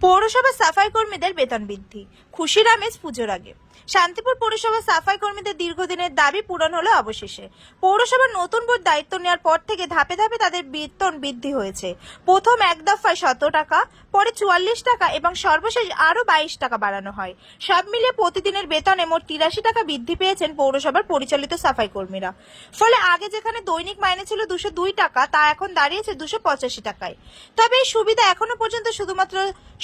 পৌরসভা সাফাই কর্মীদের বেতন বৃদ্ধি, খুশির আমেজ পুজোর আগে। শান্তিপুর পৌরসভা সাফাই কর্মীদের দীর্ঘদিনের দাবি পূরণ হলো অবশেষে। পৌরসভার নতুন বোর্ড দায়িত্ব নেওয়ার পর থেকে ধাপে ধাপে তাদের বেতন বৃদ্ধি হয়েছে। প্রথম এক দফায় ১৭ টাকা, পরে ৪৪ টাকা এবং সর্বশেষ আরও ২২ টাকা বাড়ানো হয়। সব মিলিয়ে প্রতিদিনের বেতনে মোট ৮৩ টাকা বৃদ্ধি পেয়েছেন পৌরসভার পরিচালিত সাফাই কর্মীরা। ফলে আগে যেখানে দৈনিক মাইনে ছিল ২০২ টাকা, তা এখন দাঁড়িয়েছে ২৮৫ টাকায়। তবে এই সুবিধা এখনো পর্যন্ত শুধুমাত্র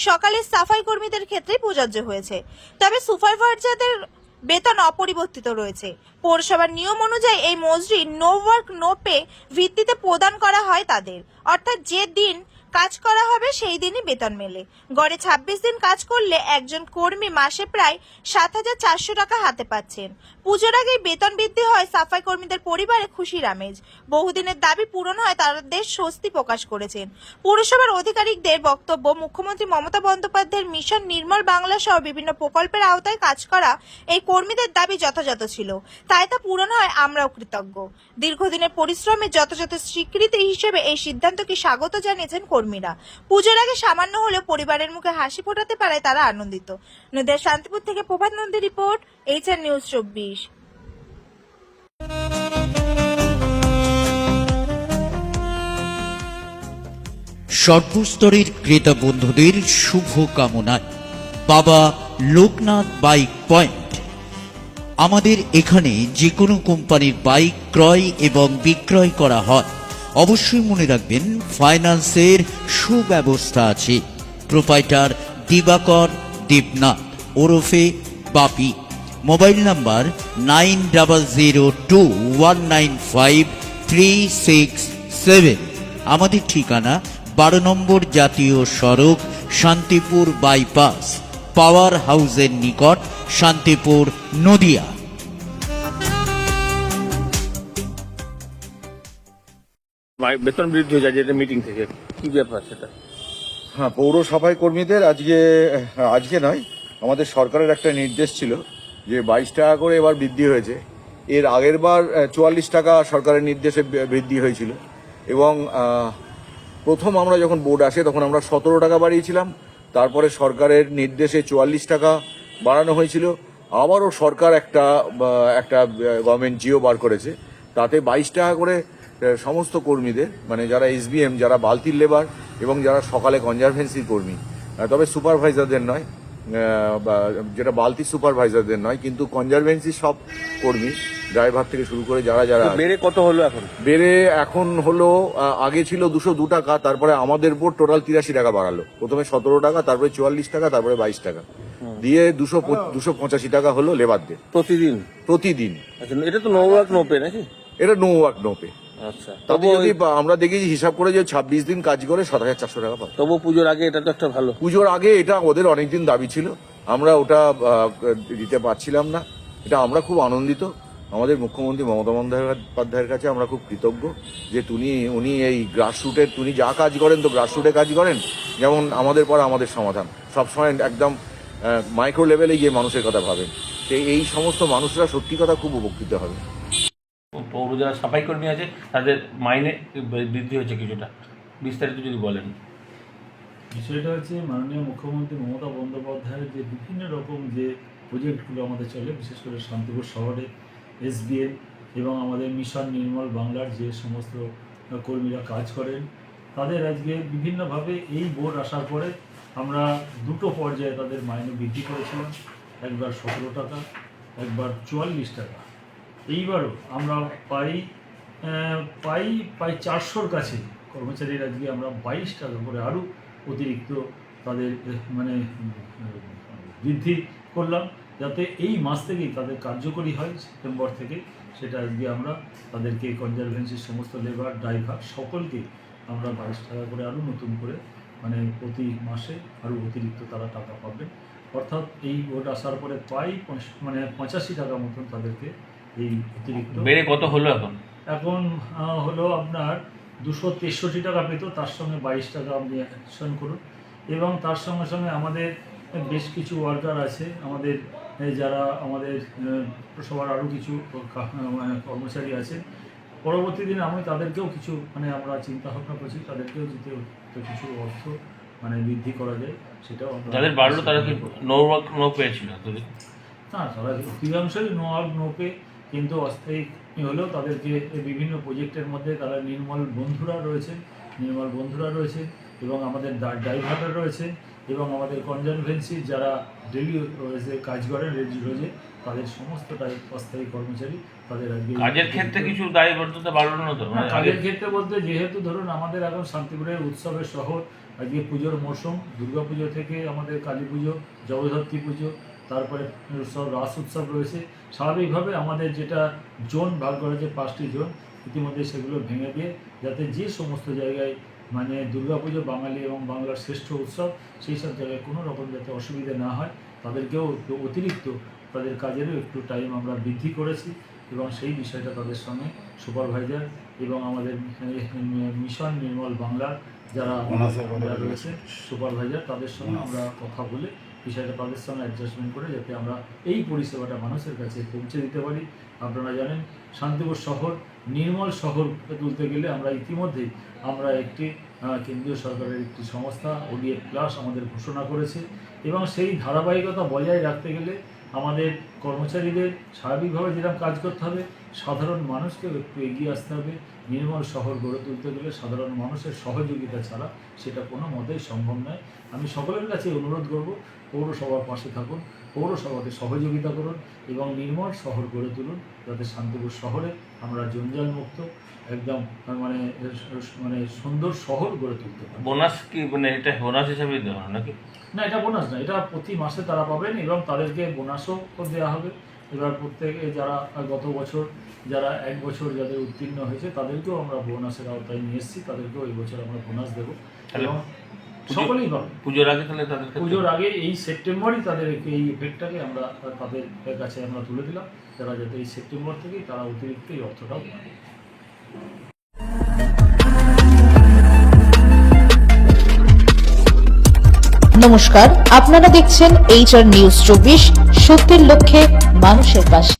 সকালের সাফাই কর্মীদের ক্ষেত্রেই প্রযোজ্য হয়েছে। তবে সুপারভাইজারদের বেতন অপরিবর্তিত রয়েছে। পৌরসভার নিয়ম অনুযায়ী এই মজুরি নো ওয়ার্ক নো পে ভিত্তিতে প্রদান করা হয় তাদের, অর্থাৎ যে দিন কাজ করা হবে সেই দিনই বেতন মেলে। গড়ে ২৬ দিন কাজ করলে একজন কর্মী মাসে প্রায় ৭,৪০০ টাকা হাতে পাচ্ছেন। পুজোর আগেই বেতন বৃদ্ধি হয় সাফাই কর্মীদের পরিবারে খুশির আমেজ। বহুদিনের দাবি পূরণ হয় তাদের স্বস্তি প্রকাশ করেছেন। পৌরসভার আধিকারিকদের বক্তব্য, মুখ্যমন্ত্রী মমতা বন্দ্যোপাধ্যায়ের মিশন নির্মল বাংলা সহ বিভিন্ন প্রকল্পের আওতায় কাজ করা এই কর্মীদের দাবি যথাযথ ছিল, তাই তা পূরণ হয় আমরাও কৃতজ্ঞ। দীর্ঘদিনের পরিশ্রমের যথাযথ স্বীকৃতি হিসেবে এই সিদ্ধান্তকে স্বাগত জানিয়েছেন কর্মীরা। পুজোর আগে সামান্য হলেও পরিবারের মুখে হাসি ফোটাতে পারায় তারা আনন্দিত। নদিয়ার শান্তিপুর থেকে প্রভাত নন্দী রিপোর্ট, এইচআর নিউজ ২৪। সর্বস্তরের ক্রেতা বন্ধুদের শুভ কামনায় বাবা লোকনাথ বাইক পয়েন্ট। আমাদের এখানে যে কোনো কোম্পানির বাইক ক্রয় এবং বিক্রয় করা হয়। অবশ্যই মনে রাখবেন, ফাইন্যান্সের সুব্যবস্থা আছে। প্রোপাইটার দিবাকর দেবনাথ ওরফে বাপি। Mobile number 9002195367। আমাদের ঠিকানা ১২ নম্বর জাতীয় সড়ক, শান্তিপুর বাইপাস, পাওয়ার হাউসের নিকট, শান্তিপুর, নদিয়া। বেতন বৃদ্ধি হয়ে যায় যেটা মিটিং থেকে, কি ব্যাপার সেটা? হ্যাঁ, পৌর সাফাই কর্মীদের আজকে নয়, আমাদের সরকারের একটা নির্দেশ ছিল যে ২২ টাকা করে এবার বৃদ্ধি হয়েছে। এর আগের বার ৪৪ টাকা সরকারের নির্দেশে বৃদ্ধি হয়েছিল এবং প্রথম আমরা যখন বোর্ড আসে তখন আমরা ১৭ টাকা বাড়িয়েছিলাম। তারপরে সরকারের নির্দেশে ৪৪ টাকা বাড়ানো হয়েছিল। আবারও সরকার একটা গভর্নমেন্ট জিও বার করেছে, তাতে ২২ টাকা করে সমস্ত কর্মীদের, মানে যারা এসবিএম, যারা বালতির লেবার এবং যারা সকালে কনজারভেন্সির কর্মী, তবে সুপারভাইজারদের নয়, যেটা বালতি সুপারভাইজারদের নয়, কিন্তু কনজারভেন্সি সব কর্মী, ড্রাইভার থেকে শুরু করে যারা বেড়ে কত হলো এখন? বেড়ে এখন হলো, আগে ছিল ২০২ টাকা, তারপরে আমাদের বোর্ড টোটাল ৮৩ টাকা বাড়ালো। প্রথমে ১৭ টাকা, তারপরে ৪৪ টাকা, তারপরে ২২ টাকা দিয়ে ২৮৫ টাকা হলো লেবারদের প্রতিদিন। আচ্ছা, এটা তো নো ওয়ার্ক নো পে নাকি? এটা নো ওয়ার্ক নো পে। আচ্ছা, তবে যদি আমরা দেখি হিসাব করে যে ২৬ দিন কাজ করে ৭,৪০০ টাকা পায়। তবু পুজোর আগে এটা তো একটা ভালো। পুজোর আগে এটা ওদের অনেকদিন দাবি ছিল, আমরা ওটা দিতে পারছিলাম না। এটা আমরা খুব আনন্দিত। আমাদের মুখ্যমন্ত্রী মমতা বন্দ্যোপাধ্যায়ের কাছে আমরা খুব কৃতজ্ঞ যে উনি এই গ্রাসরুটের, উনি যা কাজ করেন তো গ্রাসরুটে কাজ করেন। যেমন আমাদের পর আমাদের সমাধান, সবসময় একদম মাইক্রো লেভেলে গিয়ে মানুষের কথা ভাবেন। এই সমস্ত মানুষরা সত্যি কথা খুব উপকৃত হবে। পৌর যারা সাফাই কর্মী আছে তাদের মাইনে বৃদ্ধি হচ্ছে কিছুটা, বিস্তারিত যদি বলেন। বিষয়টা হচ্ছে মাননীয় মুখ্যমন্ত্রী মমতা বন্দ্যোপাধ্যায়ের যে বিভিন্ন রকম যে প্রজেক্টগুলো আমাদের চলে, বিশেষ করে শান্তিপুর শহরে এসবিএম এবং আমাদের মিশন নির্মল বাংলার যে সমস্ত কর্মীরা কাজ করেন, তাদের আজকে বিভিন্নভাবে এই বোর্ড আসার পরে আমরা দুটো পর্যায়ে তাদের মাইনে বৃদ্ধি করেছিলাম। একবার ১৭ টাকা, একবার ৪৪ টাকা। এইবারও আমরা প্রায় ৪০০-র কাছে কর্মচারীর আজকে আমরা ২২ টাকা করে আরও অতিরিক্ত তাদের বৃদ্ধি করলাম, যাতে এই মাস থেকেই তাদের কার্যকরী হয়। সেপ্টেম্বর থেকে সেটা আজকে আমরা তাদেরকে কনজারভেন্সির সমস্ত লেবার, ড্রাইভার সকলকে আমরা ২২ টাকা করে আরও নতুন করে প্রতি মাসে আরও অতিরিক্ত তারা টাকা পাবেন। অর্থাৎ এই ভোট আসার পরে প্রায় ৮৫ টাকা মতন তাদেরকে এই অতিরিক্ত বেড়ে কত হলো এখন হলো আপনার ২৬৩ টাকা পেত, তার সঙ্গে ২২ টাকা আপনি অ্যাডিশন করুন। এবং তার সঙ্গে সঙ্গে আমাদের বেশ কিছু ওয়ার্কার আছে, আমাদের যারা আমাদের সবার আরও কিছু কর্মচারী আছে। পরবর্তী দিনে আমি তাদেরকেও কিছু আমরা চিন্তা ভাবনা করছি, তাদেরকেও কিছু অর্থ মানে বৃদ্ধি করা যায় সেটাও আমরা যাদের বাড়লো তারা কি নো পেয়েছিল এতদিন? না, তারা অধিকাংশই নো পে, কিন্তু অস্থায়ী হলেও তাদেরকে বিভিন্ন প্রজেক্টের মধ্যে তারা নির্মল বন্ধুরা রয়েছে এবং আমাদের ড্রাইভাররা রয়েছে এবং আমাদের কনজারভেন্সি যারা ডেলি কাজ করেন রোজে তাদের সমস্তটাই অস্থায়ী কর্মচারী। তাদের আজকে কাজের ক্ষেত্রে কিছু দায়বদ্ধতা বাড়লো না তো? না, কাজের ক্ষেত্রে বলতে যেহেতু ধরুন আমাদের এখন শান্তিপুরের উৎসবের শহর, আজকে পুজোর মরশুম, দুর্গাপুজো থেকে আমাদের কালী পুজো, জগদ্ধাত্রী পুজো, তারপরে সব রাস উৎসব রয়েছে। স্বাভাবিকভাবে আমাদের যেটা জোন ভাগ করা হয়েছে 5টি জোন, ইতিমধ্যে সেগুলো ভেঙে দিয়ে যাতে যে সমস্ত জায়গায় মানে দুর্গাপুজো বাঙালি এবং বাংলার শ্রেষ্ঠ উৎসব, সেই সব জায়গায় কোনো রকম যাতে অসুবিধা না হয় তাদেরকেও একটু অতিরিক্ত তাদের কাজেরও একটু টাইম আমরা বৃদ্ধি করেছি এবং সেই বিষয়টা তাদের সঙ্গে সুপারভাইজার এবং আমাদের মিশন নির্মল বাংলার যারা রয়েছে সুপারভাইজার তাদের সঙ্গে আমরা কথা বলে বিষয়টা তাদের সঙ্গে অ্যাডজাস্টমেন্ট করে যাতে আমরা এই পরিষেবাটা মানুষের কাছে পৌঁছে দিতে পারি। আপনারা জানেন শান্তিপুর শহর নির্মল শহর তুলতে গেলে আমরা ইতিমধ্যেই আমরা একটি কেন্দ্রীয় সরকারের একটি সংস্থা ODF+ আমাদের ঘোষণা করেছে এবং সেই ধারাবাহিকতা বজায় রাখতে গেলে আমাদের কর্মচারীদের স্বাভাবিকভাবে যেরকম কাজ করতে হবে, সাধারণ মানুষকেও একটু এগিয়ে আসতে হবে। নির্মল শহর গড়ে তুলতে গেলে সাধারণ মানুষের সহযোগিতা ছাড়া সেটা কোনো মতেই সম্ভব নয়। আমি সকলের কাছে অনুরোধ করব, পৌরসভার পাশে থাকুন, পৌরসভাকে সহযোগিতা করুন এবং নির্মল শহর গড়ে তুলুন যাতে শান্তিপুর শহরে আমরা জঞ্জাল মুক্ত একদম মানে সুন্দর শহর গড়ে তুলতে পারি। বোনাস কি মানে এটা বোনাস হিসাবে দেওয়া হয় নাকি? না, এটা বোনাস না, এটা প্রতি মাসে তারা পাবেন এবং তাদেরকে বোনাসও দেওয়া হবে। এবার প্রত্যেকে যারা গত বছর যারা 1 বছর যাদের উত্তীর্ণ হয়েছে তাদেরকেও আমরা বোনাসের আওতায় নিয়ে এসেছি, তাদেরকেও এই বছর আমরা বোনাস দেবো এবং সকলেই পাবে। পুজোর আগে তাহলে তাদের পুজোর আগে এই সেপ্টেম্বরই তাদেরকে এই ইফেক্টটাকে আমরা তাদের কাছে আমরা তুলে দিলাম, তারা যাতে এই সেপ্টেম্বর থেকেই তারা অতিরিক্ত এই অর্থটাও পাবে। নমস্কার, আপনারা দেখছেন HR নিউজ 24, সত্যের লক্ষ্যে মানুষের পাশে।